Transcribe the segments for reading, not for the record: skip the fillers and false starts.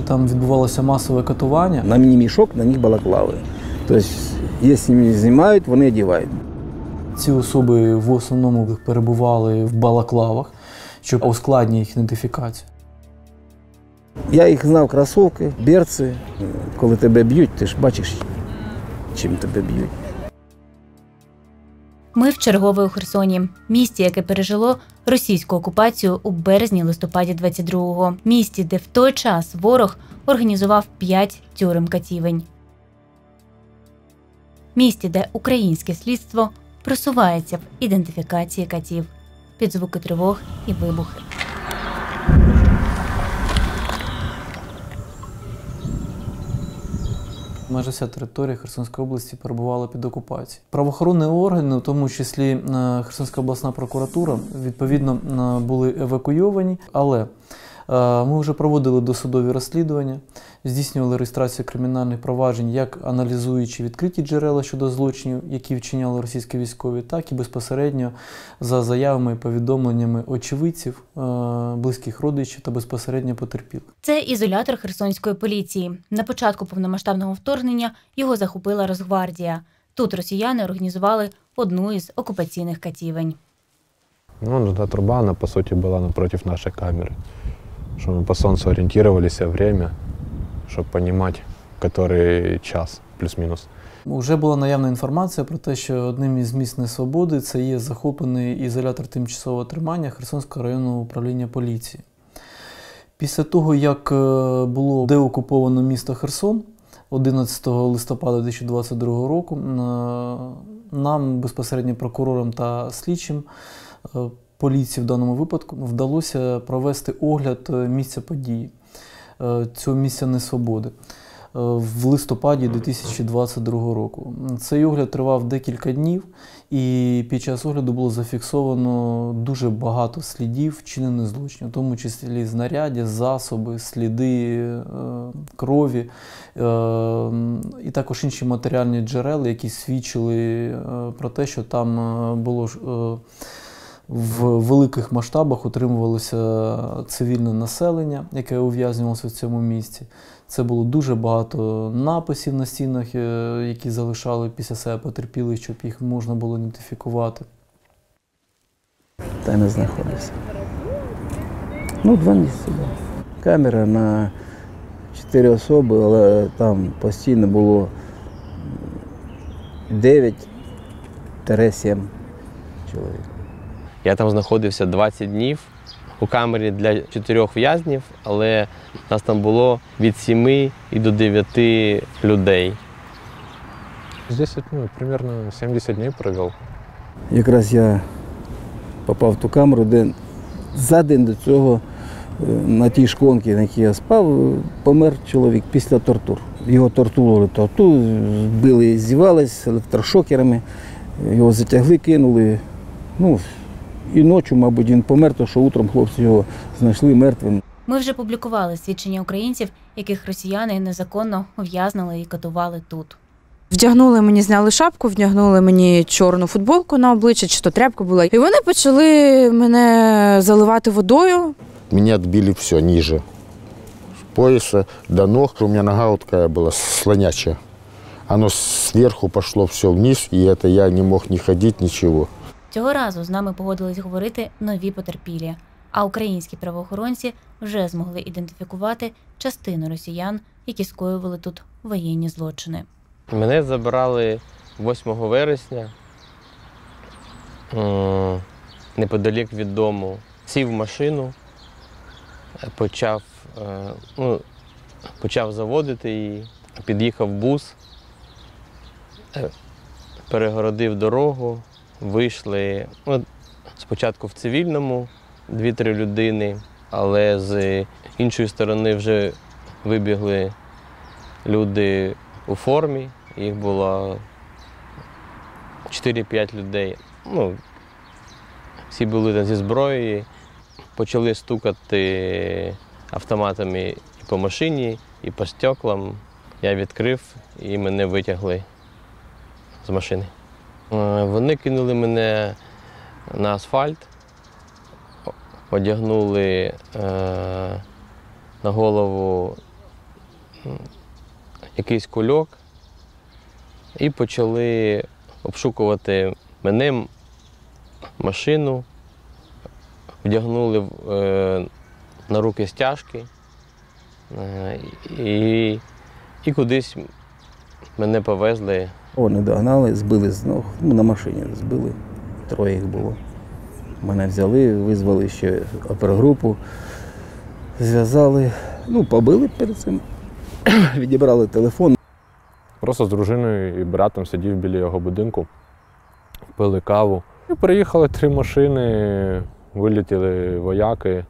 Там відбувалося масове катування. На мені мішок, на них балаклави. Тобто, якщо їх знімають, вони одягають. Ці особи в основному перебували в балаклавах, що ускладнює їх ідентифікацію. Я їх знав, кросівки, берці. Коли тебе б'ють, ти ж бачиш, чим тебе б'ють. Ми вчергове у Херсоні, місті, яке пережило російську окупацію у березні-листопаді 22-го. Місті, де в той час ворог організував 5 тюрем-катівень. Місті, де українське слідство просувається в ідентифікації катів під звуки тривог і вибухи. Майже вся територія Херсонської області перебувала під окупацією. Правоохоронні органи, в тому числі Херсонська обласна прокуратура, відповідно були евакуйовані, але ми вже проводили досудові розслідування, здійснювали реєстрацію кримінальних проваджень, як аналізуючи відкриті джерела щодо злочинів, які вчиняли російські військові, так і безпосередньо за заявами і повідомленнями очевидців, близьких родичів та безпосередньо потерпілих. Це ізолятор Херсонської поліції. На початку повномасштабного вторгнення його захопила Росгвардія. Тут росіяни організували одну із окупаційних катівень. Ну, та труба, она, по сути, была напротив нашей камеры. Чтобы мы по солнцу ориентировались, время, чтобы понимать, который час, плюс-минус. Уже була наявна інформація про те, що одним із місць несвободи це є захоплений ізолятор тимчасового тримання Херсонського районного управління поліції. Після того, як було деокуповано місто Херсон 11 листопада 2022 року, нам, безпосередньо прокурорам та слідчим поліції в даному випадку, вдалося провести огляд місця події, цього місця несвободи, в листопаді 2022 року. Цей огляд тривав декілька днів, і під час огляду було зафіксовано дуже багато слідів вчинених злочинів, в тому числі знаряддя, засоби, сліди крові і також інші матеріальні джерела, які свідчили про те, що там було в великих масштабах утримувалося цивільне населення, яке ув'язнювалося в цьому місці. Це було дуже багато написів на стінах, які залишали після себе потерпілих, щоб їх можна було ідентифікувати. Та не знаходився. Ну, 2 місяці було. Камера на 4 особи, але там постійно було 9-7 чоловік. Я там знаходився 20 днів у камері для 4 в'язнів, але нас там було від 7 і до 9 людей. Здесь, ну, примерно 70 дней провел. Якраз я попав в ту камеру, де за день до цього на тій шконці, на якій я спав, помер чоловік після тортур. Його тортурували, били, здівались електрошокерами, його затягли, кинули. Ну, і ночі, мабуть, він помер, тому що утром хлопці його знайшли мертвим. Ми вже публікували свідчення українців, яких росіяни незаконно ув'язнили і катували тут. Вдягнули мені, зняли шапку, вдягнули мені чорну футболку на обличчя, чи то тряпка була. І вони почали мене заливати водою. Меня отбили все ниже. С пояса до ног. У меня нога вот такая была слонячая. Оно сверху пошло все вниз, и это я не мог ни ходить, ничего. Цього разу з нами погодились говорити нові потерпілі, а українські правоохоронці вже змогли ідентифікувати частину росіян, які скоювали тут воєнні злочини. Мене забирали 8 вересня, неподалік від дому. Сів в машину, почав заводити її, під'їхав бус, перегородив дорогу, вийшли спочатку в цивільному 2-3 людини, але з іншої сторони вже вибігли люди у формі, їх було 4-5 людей. Ну, всі були там зі зброєю, почали стукати автоматами і по машині, і по стеклам. Я відкрив і мене витягли з машини. Вони кинули мене на асфальт, одягнули на голову якийсь кульок і почали обшукувати мене, машину, вдягнули на руки стяжки і кудись мене повезли. Вони догнали, збили з ног, на машині збили, 3 їх було. Мене взяли, визвали ще опергрупу, зв'язали, побили перед цим, відібрали телефон. Просто з дружиною і братом сидів біля його будинку, пили каву. І приїхали 3 машини, вилетіли вояки,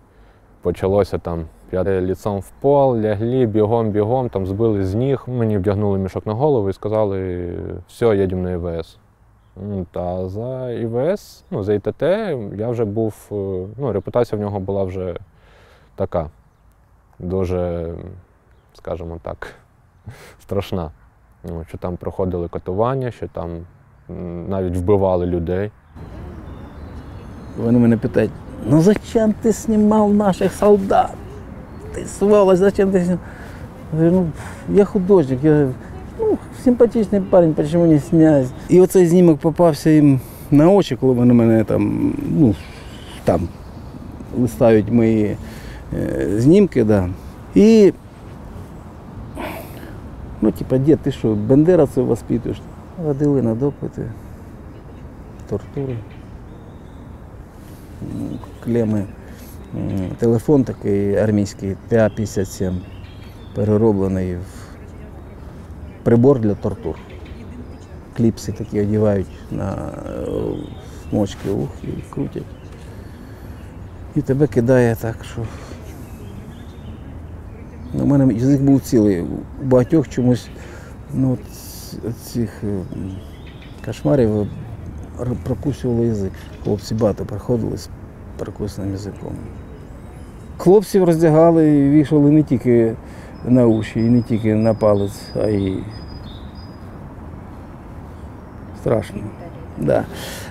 почалося там ліцом в пол, лягли, бігом, там збили з ніг. Мені вдягнули мішок на голову і сказали, все, їдемо на ІВС. Та за ІВС, за ІТТ я вже був, репутація в нього була вже така, дуже, скажімо так, страшна. Що там проходили катування, що там навіть вбивали людей. Вони мене питають, зачем ти знімав наших солдат? Ти сволочь, зачем ти знімав? Я говорю, я художник, я симпатичний парень, чому не зняти? І оцей знімок попався їм на очі, коли вони мене там листають мої знімки, да. І дід, ти що, бандеровців воспитуєш? Водили на допити, тортури, клеми. Телефон такий армійський, TA-57, перероблений в прибор для тортур. Кліпси такі одягають на мочки ух і крутять. І тебе кидає так, що... У мене язик був цілий. У багатьох чомусь цих кошмарів прокусували язик. Хлопці багато приходили з прокусаним язиком. Хлопців роздягали і вішали не тільки на уші, і не тільки на палець, а й страшно. Да.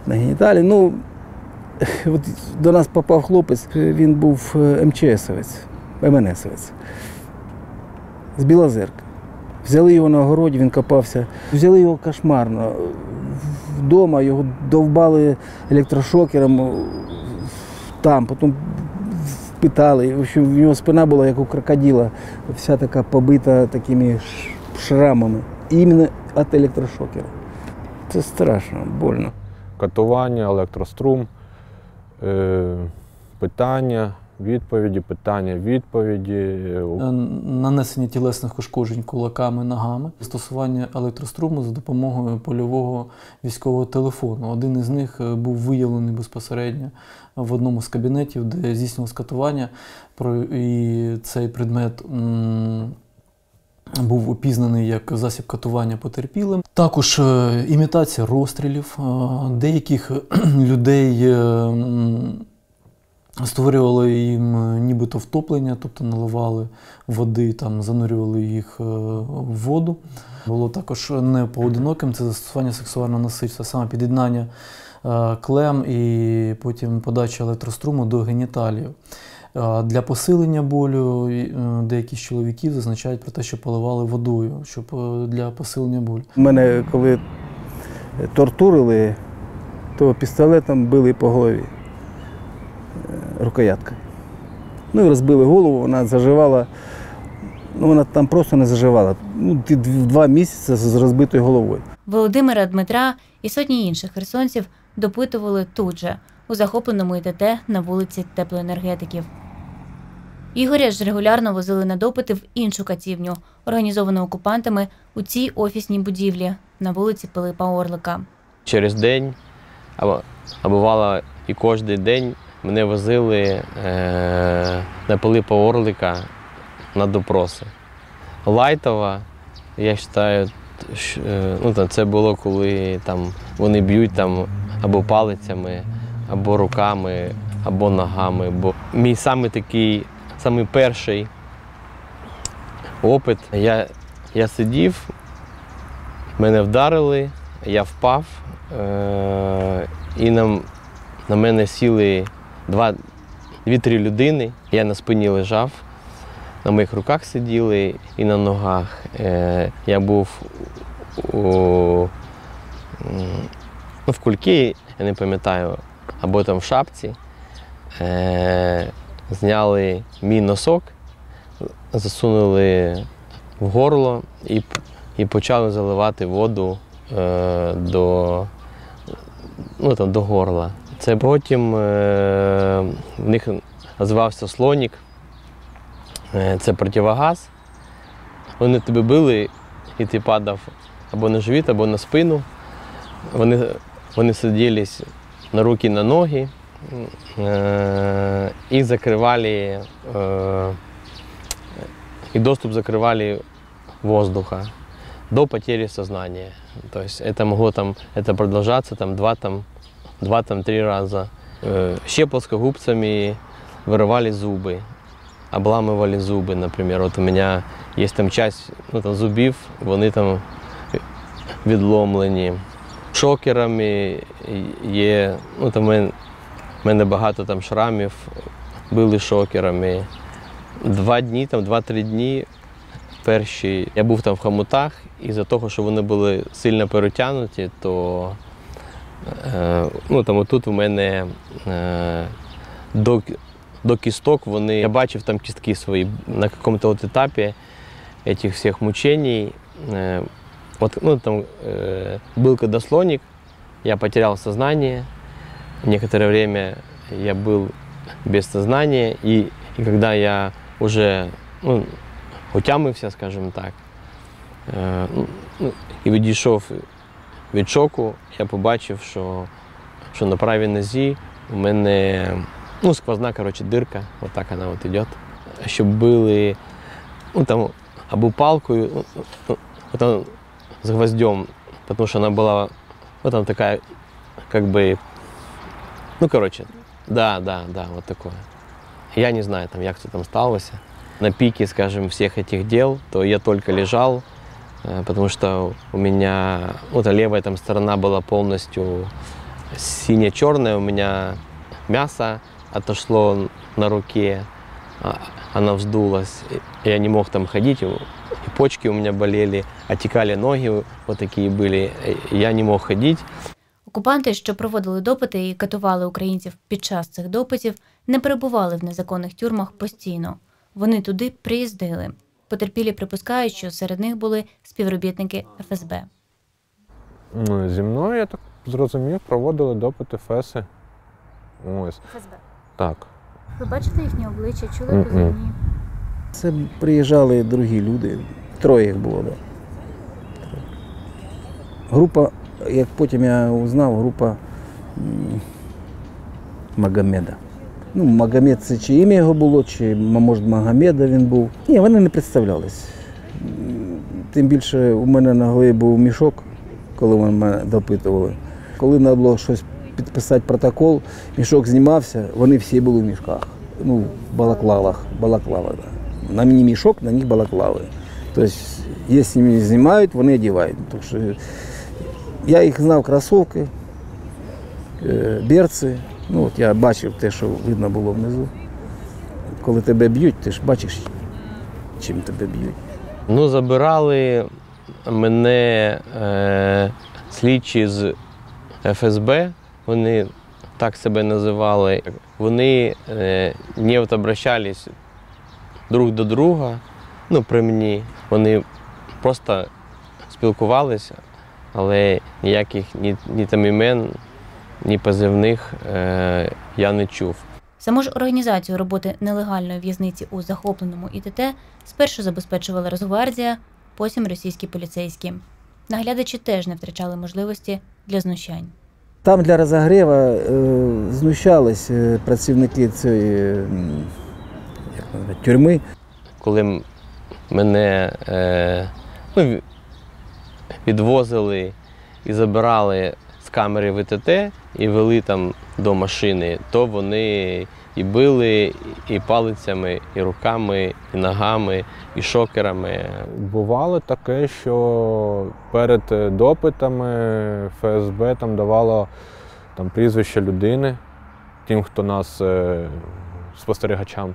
На геніталії. От до нас попав хлопець, він був МЧСовець, МНСовець. З Білозерка. Взяли його на огороді, він копався. Взяли його кошмарно. Вдома його довбали електрошокером там, потім впитали. В общем, в нього спина була, як у крокодила, вся така побита такими шрамами. Іменно від електрошокера. Це страшно, больно. Катування, електрострум, питання, відповіді. Нанесення тілесних ушкоджень кулаками, ногами. Застосування електроструму за допомогою польового військового телефону. Один із них був виявлений безпосередньо в одному з кабінетів, де здійснювалось катування. І цей предмет був опізнаний як засіб катування потерпілим. Також імітація розстрілів. Деяких людей створювали їм нібито втоплення, тобто наливали води, занурювали їх в воду. Було також не поодиноким, це застосування сексуального насильства, саме під'єднання клем і потім подача електроструму до геніталів. Для посилення болю деякі з чоловіків зазначають про те, що поливали водою, щоб для посилення болю. Мене, коли тортурили, то пістолетом били по голові рукояткою. І розбили голову, вона заживала, вона там просто не заживала. 2 місяці з розбитою головою. Володимира, Дмитра і сотні інших херсонців допитували тут же, у захопленому ІТТ на вулиці Теплоенергетиків. Ігоря ж регулярно возили на допити в іншу катівню, організовану окупантами у цій офісній будівлі на вулиці Пилипа Орлика. Через день, а бувало і кожен день, мене возили на Пилипа Орлика на допроси. Лайтова, я вважаю, це було, коли вони б'ють або палицями, або руками, або ногами. Бо мій самий перший опит, я сидів, мене вдарили, я впав, і на мене сіли 2-3 людини, я на спині лежав, на моїх руках сиділи і на ногах. Я був в кульки, я не пам'ятаю, або там в шапці. Зняли мій носок, засунули в горло і почали заливати воду до горла. Це потім в них називався слонік, це противогаз. Вони тебе били і ти падав або на живіт, або на спину. Вони садились на руки, на ноги і закривали, и доступ закрывали воздуха до потери сознания. То есть это могло это продолжаться 2-3 раза. Щеплоскогубцами вырывали зубы, обламывали зубы, например. Вот у меня есть там часть зубів, вони там відломлені. Шокерами є, в мене багато там шрамів, били шокерами. 2-3 дні перші я був там в хомутах, і за того, що вони були сильно перетягнуті, то отут у мене до кісток я бачив там кістки свої на якомусь етапі цих всіх мучений. Был когда слоник, я потерял сознание, некоторое время я был без сознания, и когда я уже отямився, скажімо так, і відійшов від шоку, я побачив, що на правій нозі у мене сквозна, дирка, отак вона йде, щоб били або палкою, с гвоздем, потому что она была такая, вот такое. Я не знаю, як це там сталося. На пике, скажем, всех этих дел, то я только лежал, потому что у меня, левая там сторона была полностью сине-черная, у меня мясо отошло на руке, она вздулась, я не мог там ходить, и почки у меня болели, отекали ноги, вот такие были, я не мог ходити. Окупанти, що проводили допити і катували українців під час цих допитів, не перебували в незаконних тюрмах постійно. Вони туди приїздили. Потерпілі припускають, що серед них були співробітники ФСБ. Зі мною, я так зрозумів, проводили допити ФЕСи. Ось. ФСБ? Так. Ви бачите їхні обличчя, чули позивні? Це приїжджали другі люди, 3 їх було. Да. Група, як потім я узнав, група Магомеда. Магомед це чи ім'я його було, чи, може, Магомеда він був. Ні, вони не представлялись. Тим більше у мене на голові був мішок, коли вони мене допитували. Коли треба було щось підписати протокол, мішок знімався, вони всі були в мішках. В балаклавах, да. На мені мішок, на них балаклави. Тобто, якщо вони знімають, вони одягають. Тому що я їх знав, кросівки, берці. Я бачив те, що видно було внизу. Коли тебе б'ють, ти ж бачиш, чим тебе б'ють. Забирали мене слідчі з ФСБ, вони так себе називали. Вони не обращались друг до друга, при мені. Вони просто спілкувалися, але ніяких ні там імен, ні позивних я не чув. Саму ж організацію роботи нелегальної в'язниці у захопленому ІТТ спершу забезпечувала Росгвардія, потім російські поліцейські. Наглядачі теж не втрачали можливості для знущань. Там для розігріву знущались працівники цієї тюрми. Коли мене відвозили і забирали з камери в ІТТ і вели там до машини, то вони і били, і палицями, і руками, і ногами, і шокерами. Бувало таке, що перед допитами ФСБ там давало прізвище людини, тим, хто нас спостерігачам.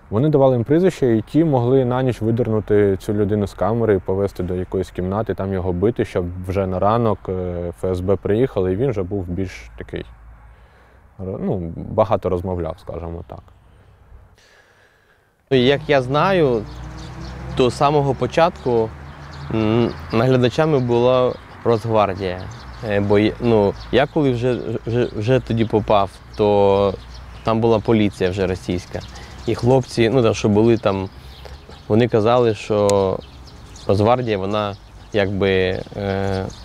Вони давали їм прізвище, і ті могли на ніч видернути цю людину з камери і повезти до якоїсь кімнати, там його бити, щоб вже на ранок ФСБ приїхали, і він вже був більш такий, ну, багато розмовляв, скажімо так. Як я знаю, то з самого початку наглядачами була Росгвардія. Бо ну, я коли вже тоді попав, то там була поліція вже російська. І хлопці, ну, що були там, вони казали, що Росгвардія, вона якби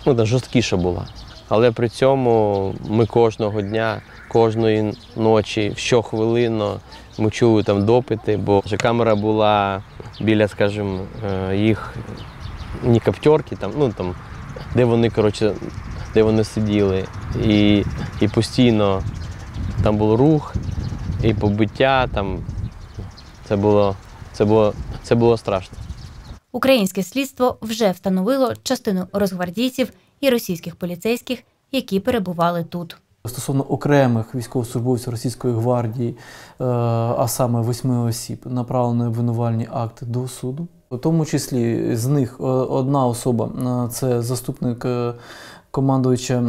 ну, жорсткіша була. Але при цьому ми кожного дня, кожної ночі, щохвилинно ми чули там допити, бо камера була біля, скажімо, їх не коптерки, там, ну, там, де вони, коротше, де вони сиділи. І постійно там був рух, і побиття, там, це було страшно. Українське слідство вже встановило частину росгвардійців і російських поліцейських, які перебували тут. Стосовно окремих військовослужбовців Російської гвардії, а саме 8 осіб, направлені обвинувальні акти до суду. У тому числі з них одна особа – це заступник командувача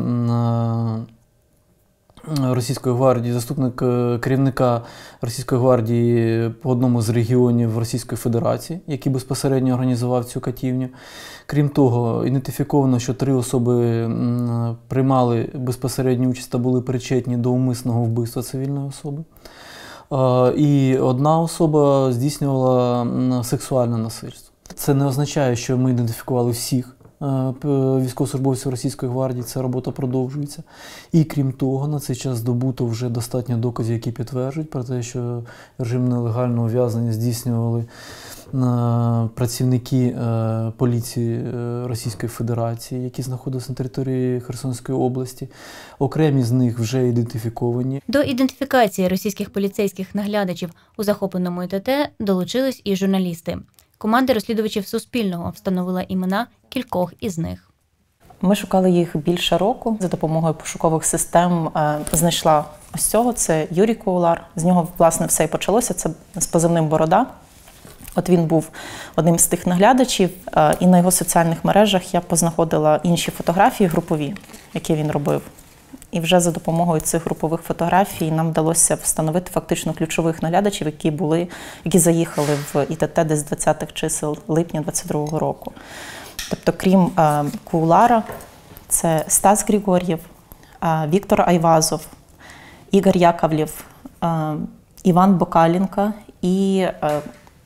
Російської гвардії, заступник керівника Російської гвардії по одному з регіонів Російської Федерації, який безпосередньо організував цю катівню. Крім того, ідентифіковано, що 3 особи приймали безпосередню участь та були причетні до умисного вбивства цивільної особи. І одна особа здійснювала сексуальне насильство. Це не означає, що ми ідентифікували всіх військовослужбовців Російської гвардії, ця робота продовжується. І крім того, на цей час здобуто вже достатньо доказів, які підтверджують про те, що режим нелегального ув'язнення здійснювали працівники поліції Російської Федерації, які знаходилися на території Херсонської області. Окремі з них вже ідентифіковані. До ідентифікації російських поліцейських наглядачів у захопленому ІТТ долучились і журналісти. Команда розслідувачів Суспільного встановила імена кількох із них. Ми шукали їх більше року. За допомогою пошукових систем знайшла ось цього. Це Юрій Куулар. З нього, власне, все і почалося. Це з позивним «Борода». От він був одним з тих наглядачів, і на його соціальних мережах я познаходила інші фотографії групові, які він робив. І вже за допомогою цих групових фотографій нам вдалося встановити фактично ключових наглядачів, які заїхали в ІТТ десь з 20-х чисел липня 22-го року. Тобто, крім Куулара, це Стас Григор'єв, Віктор Айвазов, Ігор Яковлєв, Іван Бокаленко і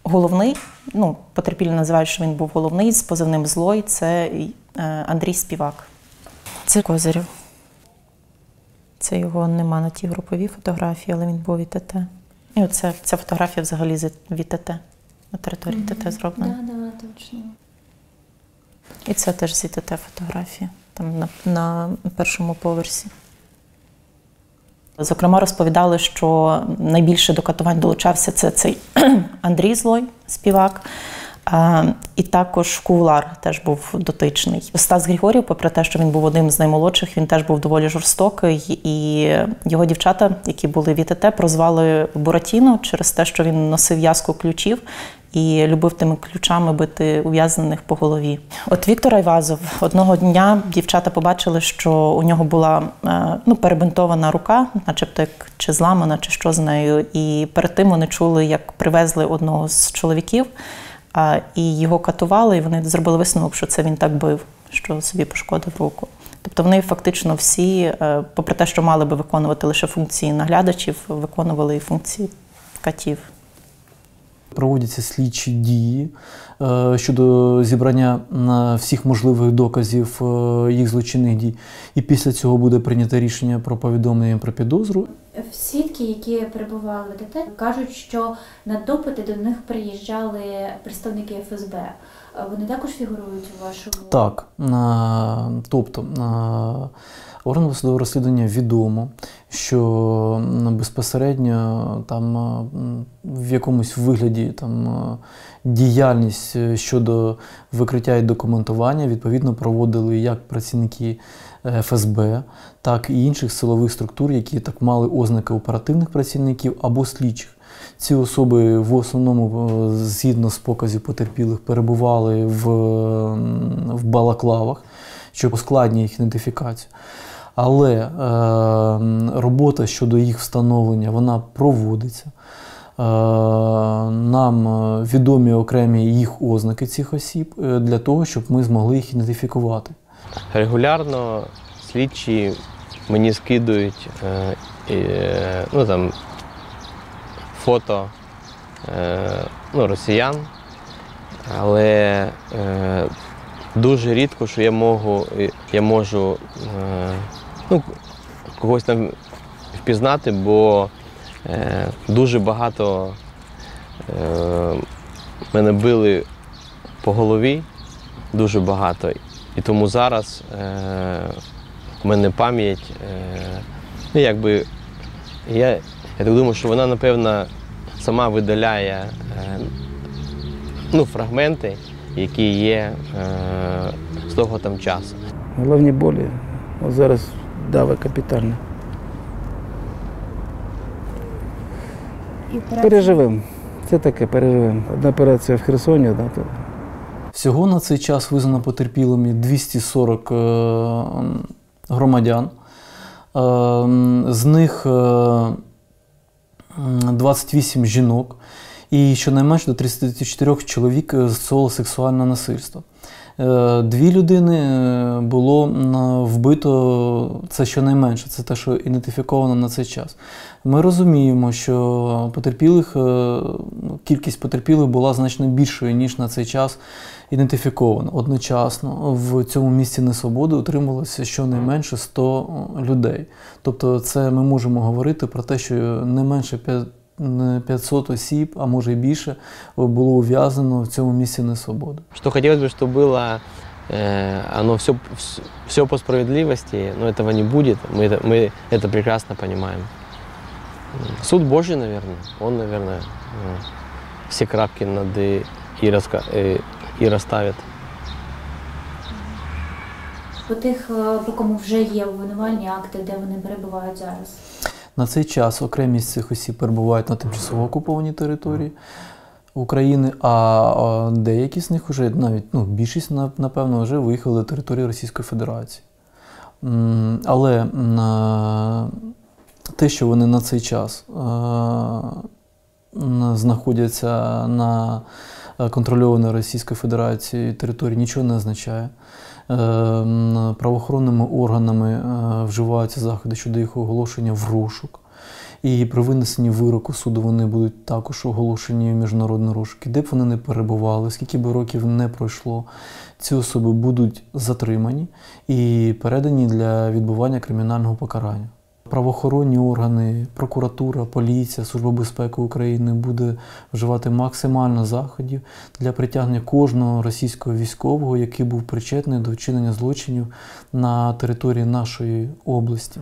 головний, ну, потерпілі називають, що він був головний, з позивним «Злой», це Андрій Співак. Це Козирєв. Це його нема на тій груповій фотографії, але він був в ІТТ. І оце, ця фотографія взагалі з ІТТ, на території ІТТ зроблена. Так, точно. І це теж з ІТТ фотографія, там на першому поверсі. Зокрема, розповідали, що найбільше до катувань долучався цей Андрій Злой, Співак, і також Куулар теж був дотичний. Стас Григор'єв, попри те, що він був одним з наймолодших, він теж був доволі жорстокий, і його дівчата, які були в ІТТ, прозвали Буратіно через те, що він носив в'язку ключів і любив тими ключами бити ув'язнених по голові. От Віктор Айвазов, одного дня дівчата побачили, що у нього була перебинтована рука, начебто як чи зламана, чи що з нею. І перед тим вони чули, як привезли одного з чоловіків, і його катували, і вони зробили висновок, що це він так бив, що собі пошкодив руку. Тобто вони фактично всі, попри те, що мали би виконувати лише функції наглядачів, виконували і функції катів. Проводяться слідчі дії щодо зібрання всіх можливих доказів їх злочинних дій. І після цього буде прийнято рішення про повідомлення про підозру. Свідки, які перебували в ІТТ, кажуть, що на допити до них приїжджали представники ФСБ. Вони також фігурують у вашому? Так. Тобто органам досудового розслідування відомо, що безпосередньо там в якомусь вигляді діяльність щодо викриття і документування відповідно проводили як працівники ФСБ, так і інших силових структур, які так мали ознаки оперативних працівників або слідчих. Ці особи в основному, згідно з показів потерпілих, перебували в балаклавах, що ускладнює їх ідентифікацію. Але робота щодо їх встановлення, вона проводиться. Нам відомі окремі їх ознаки цих осіб для того, щоб ми змогли їх ідентифікувати. Регулярно слідчі мені скидують фото росіян, але дуже рідко, що я можу когось там впізнати, бо дуже багато мене били по голові, дуже багато. І тому зараз в мене пам'ять, я так думаю, що вона, напевно, сама видаляє фрагменти, які є з того там часу. Головні болі зараз давить капітально. Переживемо. Це таке, переживемо. Одна операція в Херсоні. Всього на цей час визнано потерпілими 240 громадян. З них 28 жінок і щонайменше до 34 чоловік застосовували сексуальне насильство. 2 людини було вбито, це щонайменше, це те, що ідентифіковано на цей час. Ми розуміємо, що кількість потерпілих була значно більшою, ніж на цей час ідентифіковано. Одночасно в цьому місці несвободи утримувалося щонайменше 100 людей. Тобто це ми можемо говорити про те, що не менше 500 осіб, а може і більше, було ув'язнено в цьому місці несвободи. Что хотелось бы, чтобы было все по справедливости, но этого не будет, мы это прекрасно понимаем. Суд Божий, наверное, он, наверное, все крапки над «и» расставит. По кому вже є обвинувальні акти, де вони перебувають зараз? На цей час окремі з цих осіб перебувають на тимчасово окупованій території України, а деякі з них вже, навіть більшість, напевно, вже виїхали до території Російської Федерації. Але те, що вони на цей час знаходяться на контрольованій Російською Федерацією території, нічого не означає. Правоохоронними органами вживаються заходи щодо їх оголошення в розшук. І при винесенні вироку суду вони будуть також оголошені в міжнародний розшук. І де б вони не перебували, скільки б років не пройшло, ці особи будуть затримані і передані для відбування кримінального покарання. Правоохоронні органи, прокуратура, поліція, Служба безпеки України буде вживати максимально заходів для притягнення кожного російського військового, який був причетний до вчинення злочинів на території нашої області.